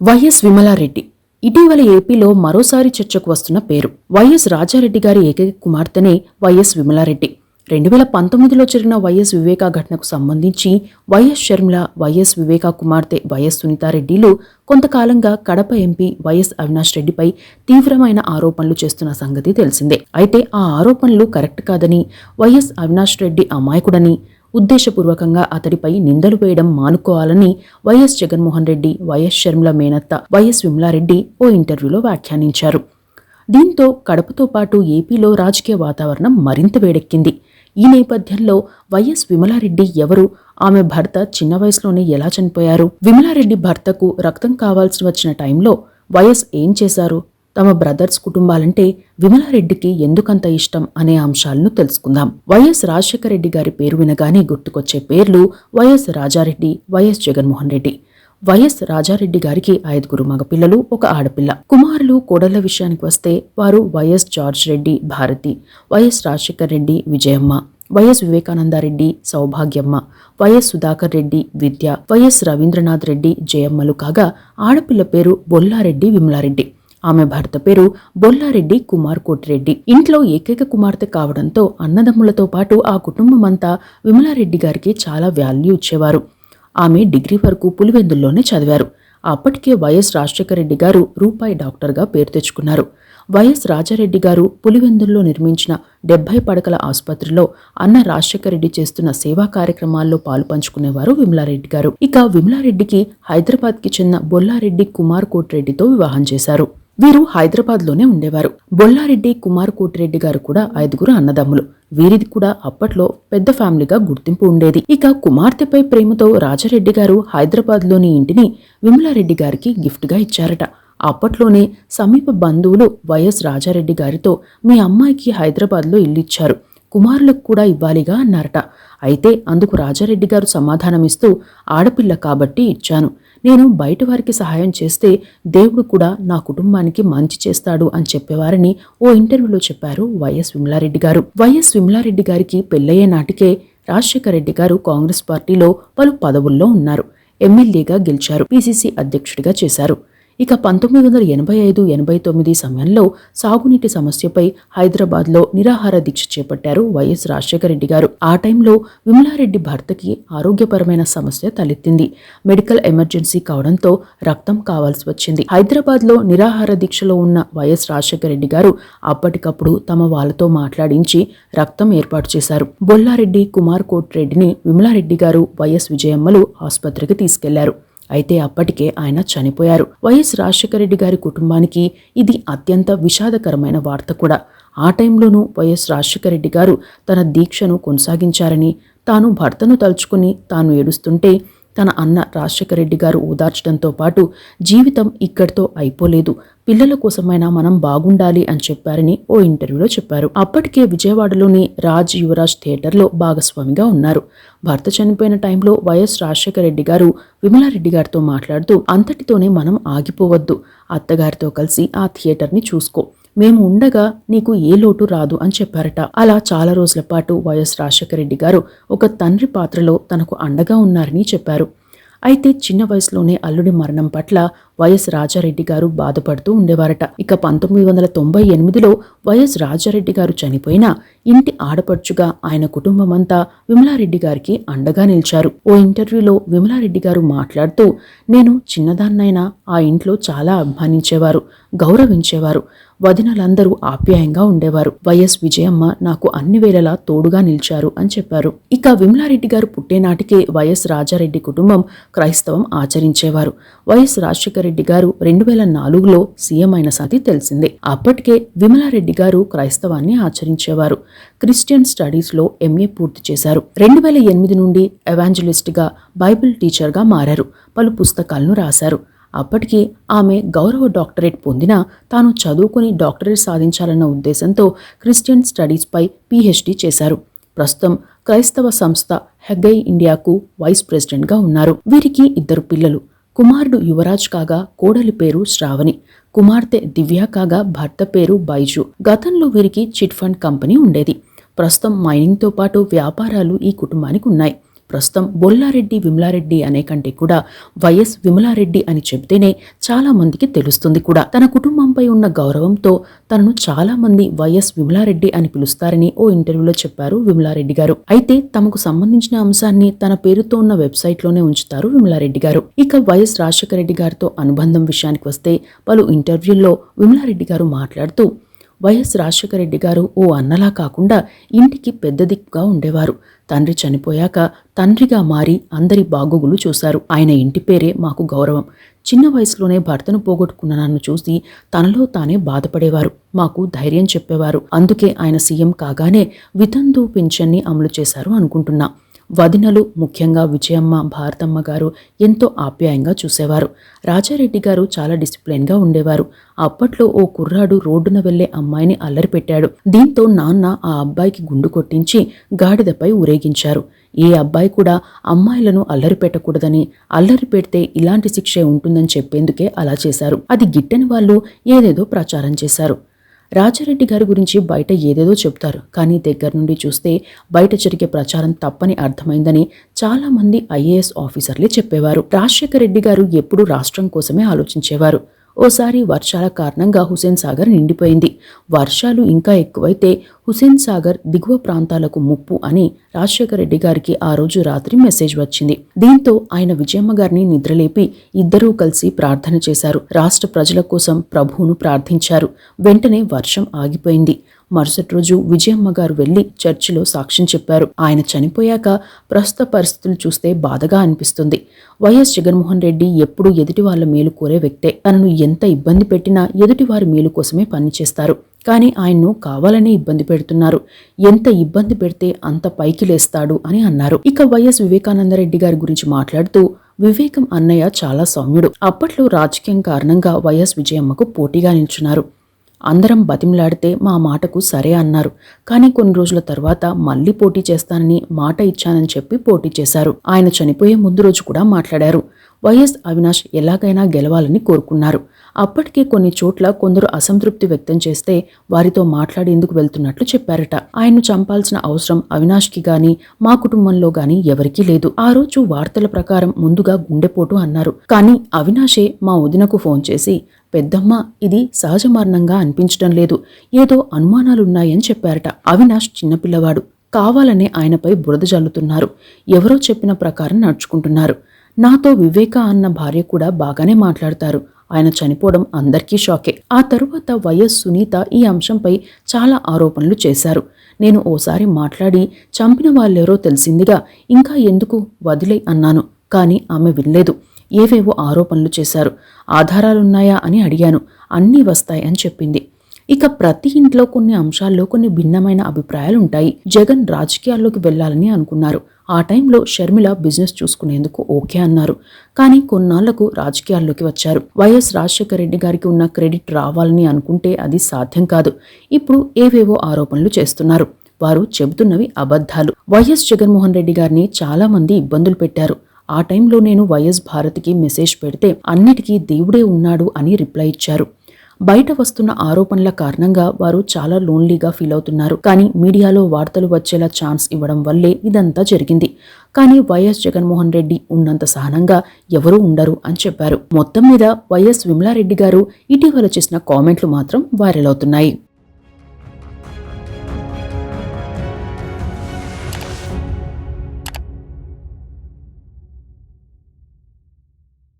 YS Vimala Reddy ఇటీవల ఏపీలో మరోసారి చర్చకు వస్తున్న పేరు. వైఎస్ రాజారెడ్డి గారి ఏకైక కుమార్తెనే వైఎస్ విమలారెడ్డి. 2019లో జరిగిన వైఎస్ వివేకా ఘటనకు సంబంధించి వైఎస్ షర్మిల, వైఎస్ వివేకా కుమార్తె వైఎస్ సునీతారెడ్డిలు కొంతకాలంగా కడప ఎంపీ వైఎస్ అవినాష్ రెడ్డిపై తీవ్రమైన ఆరోపణలు చేస్తున్న సంగతి తెలిసిందే. అయితే ఆ ఆరోపణలు కరెక్ట్ కాదని, వైఎస్ అవినాష్ రెడ్డి అమాయకుడని, ఉద్దేశపూర్వకంగా అతడిపై నిందలు వేయడం మానుకోవాలని వైఎస్ జగన్మోహన్ రెడ్డి, వైఎస్ షర్మిల మేనత్త వైఎస్ విమలారెడ్డి ఓ ఇంటర్వ్యూలో వ్యాఖ్యానించారు. దీంతో కడపతో పాటు ఏపీలో రాజకీయ వాతావరణం మరింత వేడెక్కింది. ఈ నేపథ్యంలో వైఎస్ విమలారెడ్డి ఎవరు, ఆమె భర్త చిన్న వయసులోనే ఎలా చనిపోయారు, విమలారెడ్డి భర్తకు రక్తం కావాల్సి వచ్చిన టైంలో వైఎస్ ఏం చేశారు, తమ బ్రదర్స్ కుటుంబాలంటే విమలారెడ్డికి ఎందుకంత ఇష్టం అనే అంశాలను తెలుసుకుందాం. వైఎస్ రాజశేఖర రెడ్డి గారి పేరు వినగానే గుర్తుకొచ్చే పేర్లు YS Rajareddy, YS Jaganmohan Reddy. YS Rajareddy గారికి 5 మగపిల్లలు, 1 ఆడపిల్ల. కుమారులు, కోడళ్ల విషయానికి వస్తే వారు YS George Reddy, Bharati, YS Rajasekhara Reddy, Vijayamma, YS Vivekananda Reddy, Soubhagyamma, YS Sudhakar Reddy, విద్య, వైఎస్ రవీంద్రనాథ్ రెడ్డి, జయమ్మలు కాగా ఆడపిల్ల పేరు బొల్లారెడ్డి విమలారెడ్డి. ఆమె భర్త పేరు బొల్లారెడ్డి కుమార్ కోటిరెడ్డి. ఇంట్లో ఏకైక కుమార్తె కావడంతో అన్నదమ్ములతో పాటు ఆ కుటుంబమంతా విమలారెడ్డి గారికి చాలా వాల్యూ ఇచ్చేవారు. ఆమె డిగ్రీ వరకు పులివెందుల్లోనే చదివారు. అప్పటికే వైఎస్ రాజశేఖర రెడ్డి గారు రూపాయి డాక్టర్గా పేరు తెచ్చుకున్నారు. వైఎస్ రాజారెడ్డి గారు పులివెందుల్లో నిర్మించిన 70 పడకల ఆసుపత్రిలో అన్న రాజశేఖర రెడ్డి చేస్తున్న సేవా కార్యక్రమాల్లో పాలు పంచుకునేవారు విమలారెడ్డి గారు. ఇక విమలారెడ్డికి హైదరాబాద్కి చెందిన బొల్లారెడ్డి కుమార్ కోటిరెడ్డితో వివాహం చేశారు. వీరు హైదరాబాద్లోనే ఉండేవారు. బొల్లారెడ్డి కుమార్ కోటిరెడ్డి గారు కూడా 5 అన్నదమ్ములు. వీరిది కూడా అప్పట్లో పెద్ద ఫ్యామిలీగా గుర్తింపు ఉండేది. ఇక కుమార్తెపై ప్రేమతో రాజారెడ్డి గారు హైదరాబాద్లోని ఇంటిని విమలారెడ్డి గారికి గిఫ్ట్గా ఇచ్చారట. అప్పట్లోనే సమీప బంధువులు వైఎస్ రాజారెడ్డి గారితో మీ అమ్మాయికి హైదరాబాద్లో ఇల్లిచ్చారు, కుమారులకు కూడా ఇవ్వాలిగా అన్నారట. అయితే అందుకు రాజారెడ్డి గారు సమాధానమిస్తూ ఆడపిల్ల కాబట్టి ఇచ్చాను, నేను బయట వారికి సహాయం చేస్తే దేవుడు కూడా నా కుటుంబానికి మంచి చేస్తాడు అని చెప్పేవారని ఓ ఇంటర్వ్యూలో చెప్పారు వైఎస్ విమలారెడ్డి గారు. వైఎస్ విమలారెడ్డి గారికి పెళ్లయ్యే నాటికే రాజశేఖర రెడ్డి గారు కాంగ్రెస్ పార్టీలో పలు పదవుల్లో ఉన్నారు. ఎమ్మెల్యేగా గెలిచారు, పిసిసి అధ్యక్షుడిగా చేశారు. ఇక 1985-89 సమయంలో సాగునీటి సమస్యపై హైదరాబాద్లో నిరాహార దీక్ష చేపట్టారు వైఎస్ రాజశేఖర రెడ్డి గారు. ఆ టైంలో విమలారెడ్డి భర్తకి ఆరోగ్యపరమైన సమస్య తలెత్తింది. మెడికల్ ఎమర్జెన్సీ కావడంతో రక్తం కావాల్సి వచ్చింది. హైదరాబాద్లో నిరాహార దీక్షలో ఉన్న వైఎస్ రాజశేఖర రెడ్డి గారు అప్పటికప్పుడు తమ వాళ్ళతో మాట్లాడించి రక్తం ఏర్పాటు చేశారు. బొల్లారెడ్డి కుమార్ కోటిరెడ్డిని విమలారెడ్డి గారు, వైఎస్ విజయమ్మలు ఆసుపత్రికి తీసుకెళ్లారు. అయితే అప్పటికే ఆయన చనిపోయారు. వైఎస్ రాజశేఖర రెడ్డి గారి కుటుంబానికి ఇది అత్యంత విషాదకరమైన వార్త కూడా. ఆ టైంలోనూ వైఎస్ రాజశేఖర రెడ్డి గారు తన దీక్షను కొనసాగించారని, తాను భర్తను తలుచుకుని తాను ఏడుస్తుంటే తన అన్న రాజశేఖర రెడ్డి గారు ఓదార్చడంతో పాటు జీవితం ఇక్కడితో అయిపోలేదు, పిల్లల కోసమైనా మనం బాగుండాలి అని చెప్పారని ఓ ఇంటర్వ్యూలో చెప్పారు. అప్పటికే విజయవాడలోని రాజ్ యువరాజ్ థియేటర్లో భాగస్వామిగా ఉన్నారు. భర్త చనిపోయిన టైంలో వైఎస్ రాజశేఖర రెడ్డి గారు విమలారెడ్డి గారితో మాట్లాడుతూ అంతటితోనే మనం ఆగిపోవద్దు, అత్తగారితో కలిసి ఆ థియేటర్ని చూసుకో, మేము ఉండగా నీకు ఏ లోటు రాదు అని చెప్పారట. అలా చాలా రోజుల పాటు వైఎస్ రాజశేఖర రెడ్డి గారు ఒక తండ్రి పాత్రలో తనకు అండగా ఉన్నారని చెప్పారు. అయితే చిన్న వయసులోనే అల్లుడి మరణం పట్ల వైఎస్ రాజారెడ్డి గారు బాధపడుతూ ఉండేవారట. ఇక 1998లో వైఎస్ రాజారెడ్డి గారు చనిపోయినా ఇంటి ఆడపడుచుగా ఆయన కుటుంబమంతా విమలారెడ్డి గారికి అండగా నిలిచారు. ఓ ఇంటర్వ్యూలో విమలారెడ్డి గారు మాట్లాడుతూ, నేను చిన్నదాన్నైనా ఆ ఇంట్లో చాలా అభిమానించేవారు, గౌరవించేవారు, వదినలందరూ ఆప్యాయంగా ఉండేవారు, వైఎస్ విజయమ్మ నాకు అన్ని వేళలా తోడుగా నిలిచారు అని చెప్పారు. ఇక విమలారెడ్డి గారు పుట్టేనాటికే వైఎస్ రాజారెడ్డి కుటుంబం క్రైస్తవం ఆచరించేవారు. వైఎస్ రాజశేఖర రెడ్డి గారు 2004లో సీఎం అయిన సంగతి తెలిసిందే. అప్పటికే విమలారెడ్డి గారు క్రైస్తవాన్ని ఆచరించేవారు. క్రిస్టియన్ స్టడీస్లో ఎంఏ పూర్తి చేశారు. 2008 నుండి ఎవాంజలిస్ట్గా, బైబిల్ టీచర్గా మారారు. పలు పుస్తకాలను రాశారు. అప్పటికి ఆమె గౌరవ డాక్టరేట్ పొందినా తాను చదువుకుని డాక్టరేట్ సాధించాలన్న ఉద్దేశంతో క్రిస్టియన్ స్టడీస్పై పీహెచ్డీ చేశారు. ప్రస్తుతం క్రైస్తవ సంస్థ హెగ్గై ఇండియాకు వైస్ ప్రెసిడెంట్గా ఉన్నారు. వీరికి 2 పిల్లలు. కుమారుడు యువరాజ్ కాగా కోడలి పేరు శ్రావణి, కుమార్తె దివ్య కాగా భర్త పేరు బైజు. గతంలో వీరికి చిట్ ఫండ్ కంపెనీ ఉండేది. ప్రస్తుతం మైనింగ్తో పాటు వ్యాపారాలు ఈ కుటుంబానికి ఉన్నాయి. ప్రస్తుతం బొల్లారెడ్డి విమలారెడ్డి అనే కంటే కూడా వైఎస్ విమలారెడ్డి అని చెబితేనే చాలా మందికి తెలుస్తుంది కూడా. తన కుటుంబంపై ఉన్న గౌరవంతో తనను చాలా మంది వైఎస్ విమలారెడ్డి అని పిలుస్తారని ఓ ఇంటర్వ్యూలో చెప్పారు విమలారెడ్డి గారు. అయితే తమకు సంబంధించిన అంశాన్ని తన పేరుతో ఉన్న వెబ్సైట్ లోనే ఉంచుతారు విమలారెడ్డి గారు. ఇక వైఎస్ రాజశేఖర రెడ్డి గారితో అనుబంధం విషయానికి వస్తే పలు ఇంటర్వ్యూల్లో విమలారెడ్డి గారు మాట్లాడుతూ వైఎస్ రాజశేఖర రెడ్డి గారు ఓ అన్నలా కాకుండా ఇంటికి పెద్ద దిక్కుగా ఉండేవారు. తండ్రి చనిపోయాక తండ్రిగా మారి అందరి బాగోగులు చూశారు. ఆయన ఇంటి పేరే మాకు గౌరవం. చిన్న వయసులోనే భర్తను పోగొట్టుకున్న నన్ను చూసి తనలో తానే బాధపడేవారు. మాకు ధైర్యం చెప్పేవారు. అందుకే ఆయన సీఎం కాగానే వితంతు పింఛన్ని అమలు చేశారు అనుకుంటున్నా. వదినలు, ముఖ్యంగా విజయమ్మ, భారతమ్మ గారు ఎంతో ఆప్యాయంగా చూసేవారు. రాజారెడ్డి గారు చాలా డిసిప్లిన్గా ఉండేవారు. అప్పట్లో ఓ కుర్రాడు రోడ్డున వెళ్లే అమ్మాయిని అల్లరి పెట్టాడు. దీంతో నాన్న ఆ అబ్బాయికి గుండు కొట్టించి గాడిదపై ఊరేగించారు. ఏ అబ్బాయి కూడా అమ్మాయిలను అల్లరి పెట్టకూడదని, అల్లరి పెడితే ఇలాంటి శిక్షే ఉంటుందని చెప్పేందుకే అలా చేశారు. అది గిట్టని వాళ్ళు ఏదేదో ప్రచారం చేశారు. రాజారెడ్డి గారి గురించి బయట ఏదేదో చెప్తారు, కానీ దగ్గర నుండి చూస్తే బయట జరిగే ప్రచారం తప్పని అర్థమైందని చాలా మంది ఐఏఎస్ ఆఫీసర్లే చెప్పేవారు. రాజశేఖర రెడ్డి గారు ఎప్పుడూ రాష్ట్రం కోసమే ఆలోచించేవారు. ఓసారి వర్షాల కారణంగా హుస్సేన్ సాగర్ నిండిపోయింది. వర్షాలు ఇంకా ఎక్కువైతే హుస్సేన్ సాగర్ దిగువ ప్రాంతాలకు ముప్పు అని రాజశేఖర రెడ్డి గారికి ఆ రోజు రాత్రి మెసేజ్ వచ్చింది. దీంతో ఆయన విజయమ్మ గారిని నిద్రలేపి ఇద్దరూ కలిసి ప్రార్థన చేశారు. రాష్ట్ర ప్రజల కోసం ప్రభువును ప్రార్థించారు. వెంటనే వర్షం ఆగిపోయింది. మరుసటి రోజు విజయమ్మ గారు వెళ్లి చర్చిలో సాక్ష్యం చెప్పారు. ఆయన చనిపోయాక ప్రస్తుత పరిస్థితులు చూస్తే బాధగా అనిపిస్తుంది. వైఎస్ జగన్మోహన్ రెడ్డి ఎప్పుడూ ఎదుటి వాళ్ళ మేలు కోరే వ్యక్తే. తనను ఎంత ఇబ్బంది పెట్టినా ఎదుటి వారి మేలు కోసమే పనిచేస్తారు. కానీ ఆయన్ను కావాలనే ఇబ్బంది పెడుతున్నారు. ఎంత ఇబ్బంది పెడితే అంత పైకి లేస్తాడు అని అన్నారు. ఇక వైఎస్ వివేకానందరెడ్డి గారి గురించి మాట్లాడుతూ వివేకం అన్నయ్య చాలా సౌమ్యుడు. అప్పట్లో రాజకీయం కారణంగా వైఎస్ విజయమ్మకు పోటీగా నిల్చున్నారు. అందరం బతిమలాడితే మా మాటకు సరే అన్నారు. కానీ కొన్ని రోజుల తర్వాత మళ్లీ పోటీ చేస్తానని మాట ఇచ్చానని చెప్పి పోటీ చేశారు. ఆయన చనిపోయే ముందు రోజు కూడా మాట్లాడారు. వైఎస్ అవినాష్ ఎలాగైనా గెలవాలని కోరుకున్నారు. అప్పటికే కొన్ని చోట్ల కొందరు అసంతృప్తి వ్యక్తం చేస్తే వారితో మాట్లాడేందుకు వెళ్తున్నట్లు చెప్పారట. ఆయన్ను చంపాల్సిన అవసరం అవినాష్కి గాని మా కుటుంబంలో గాని ఎవరికీ లేదు. ఆ రోజు వార్తల ప్రకారం ముందుగా గుండెపోటు అన్నారు. కానీ అవినాషే మా వదినకు ఫోన్ చేసి పెద్దమ్మ ఇది సహజ మరణంగా అనిపించడం లేదు, ఏదో అనుమానాలున్నాయని చెప్పారట. అవినాష్ చిన్నపిల్లవాడు, కావాలనే ఆయనపై బురద జల్లుతున్నారు. ఎవరో చెప్పిన ప్రకారం నడుచుకుంటున్నారు. నాతో వివేక అన్న భార్య కూడా బాగానే మాట్లాడతారు. ఆయన చనిపోవడం అందరికీ షాకే. ఆ తరువాత వైఎస్ సునీత ఈ అంశంపై చాలా ఆరోపణలు చేశారు. నేను ఓసారి మాట్లాడి చంపిన వాళ్ళెవరో తెలిసిందిగా, ఇంకా ఎందుకు వదిలే అన్నాను. కానీ ఆమె వినలేదు. ఏవేవో ఆరోపణలు చేశారు. ఆధారాలున్నాయా అని అడిగాను. అన్నీ వస్తాయి అని చెప్పింది. ఇక ప్రతి ఇంట్లో కొన్ని అంశాల్లో కొన్ని భిన్నమైన అభిప్రాయాలు ఉంటాయి. జగన్ రాజకీయాల్లోకి వెళ్లాలని అనుకున్నారు. ఆ టైంలో షర్మిల బిజినెస్ చూసుకునేందుకు ఓకే అన్నారు. కానీ కొన్నాళ్లకు రాజకీయాల్లోకి వచ్చారు. వైఎస్ రాజశేఖర రెడ్డి గారికి ఉన్న క్రెడిట్ రావాలని అనుకుంటే అది సాధ్యం కాదు. ఇప్పుడు ఏవేవో ఆరోపణలు చేస్తున్నారు. వారు చెబుతున్నవి అబద్ధాలు. వైఎస్ జగన్మోహన్ రెడ్డి గారిని చాలా మంది ఇబ్బందులు పెట్టారు. ఆ టైంలో నేను వైఎస్ భారతికి మెసేజ్ పెడితే అన్నిటికీ దేవుడే ఉన్నాడు అని రిప్లై ఇచ్చారు. బయట వస్తున్న ఆరోపణల కారణంగా వారు చాలా లోన్లీగా ఫీల్ అవుతున్నారు. కానీ మీడియాలో వార్తలు వచ్చేలా ఛాన్స్ ఇవ్వడం వల్లే ఇదంతా జరిగింది. కానీ వైఎస్ జగన్మోహన్ రెడ్డి ఉన్నంత సహనంగా ఎవరూ ఉండరు అని చెప్పారు. మొత్తం మీద వైఎస్ విమలారెడ్డి గారు ఇటీవల చేసిన కామెంట్లు మాత్రం వైరల్ అవుతున్నాయి.